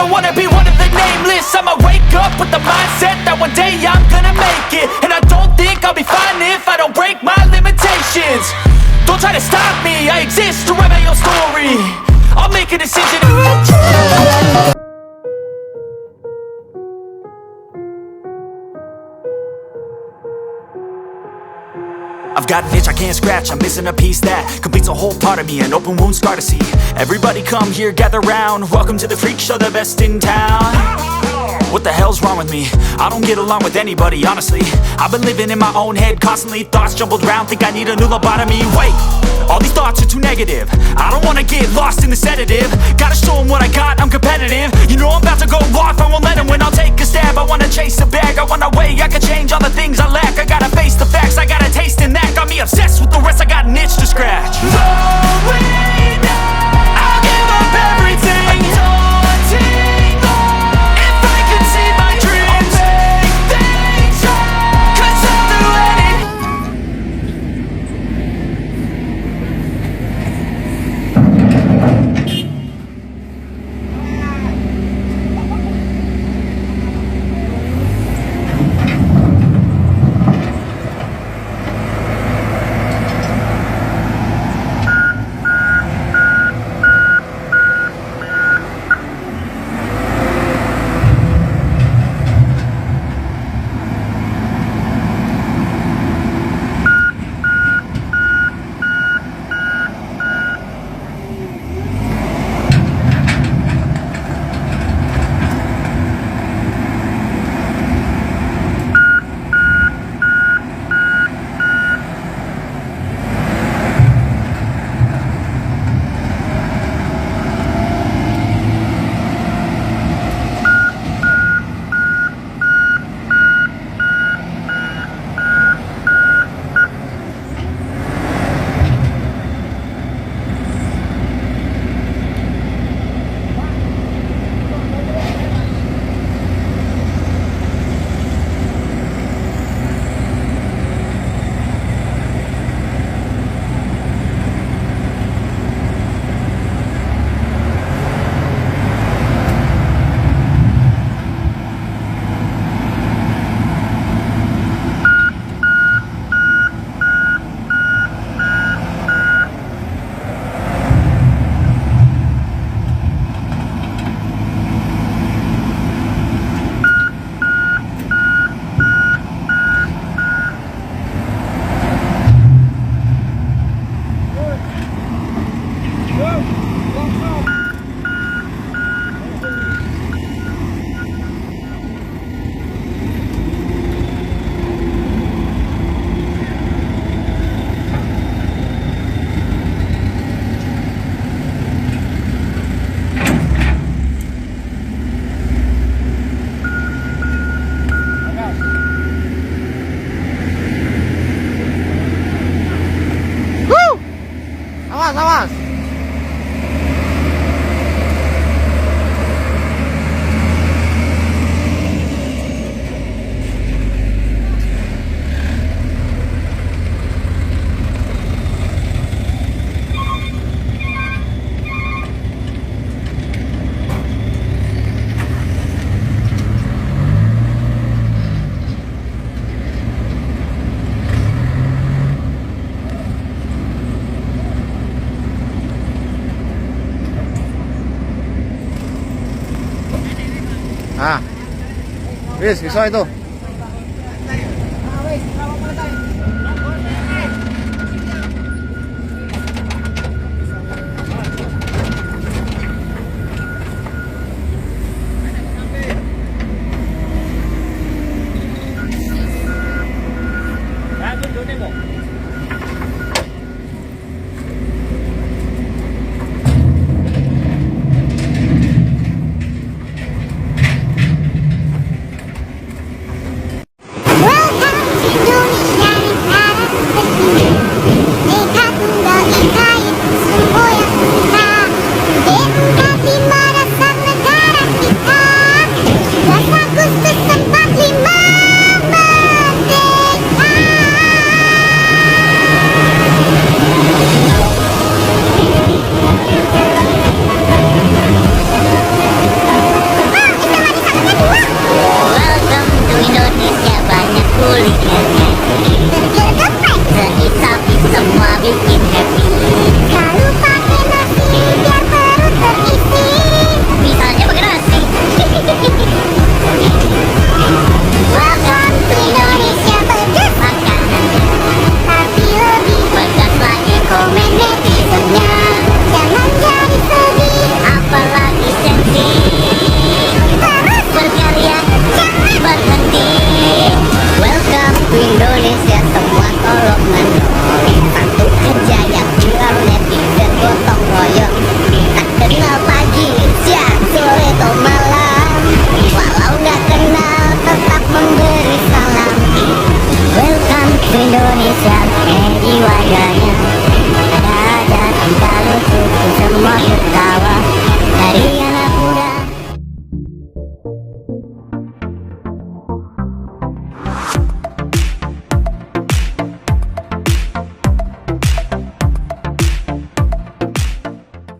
don't wanna be one of the nameless. I'ma wake up with the mindset that one day I'm gonna make it. And I don't think I'll be fine if I don't break my limitations. Don't try to stop me, I exist to write my own story. I'll make a decision. I've got an itch I can't scratch, I'm missing a piece that completes a whole part of me, an open wound scar to see. Everybody come here, gather round, welcome to the freak show, the best in town. What the hell's wrong with me? I don't get along with anybody, honestly. I've been living in my own head constantly, thoughts jumbled round, think I need a new lobotomy. Wait, all these thoughts are too negative, I don't wanna get lost in the sedative. Gotta show them what I got, I'm competitive. You know I'm about to go off, I won't let them win, I'll take a stab. I wanna chase a bag, I wanna weigh, I can change all the things I lack. I gotta face the facts, I gotta taste in that. Got me obsessed with the rest, I got an itch to scratch. Slowing down, I'll give up everything. Daunting all, if I could see my dreams, I'll make things right, 'cause I'll do awas. Ah, wis, bisa itu.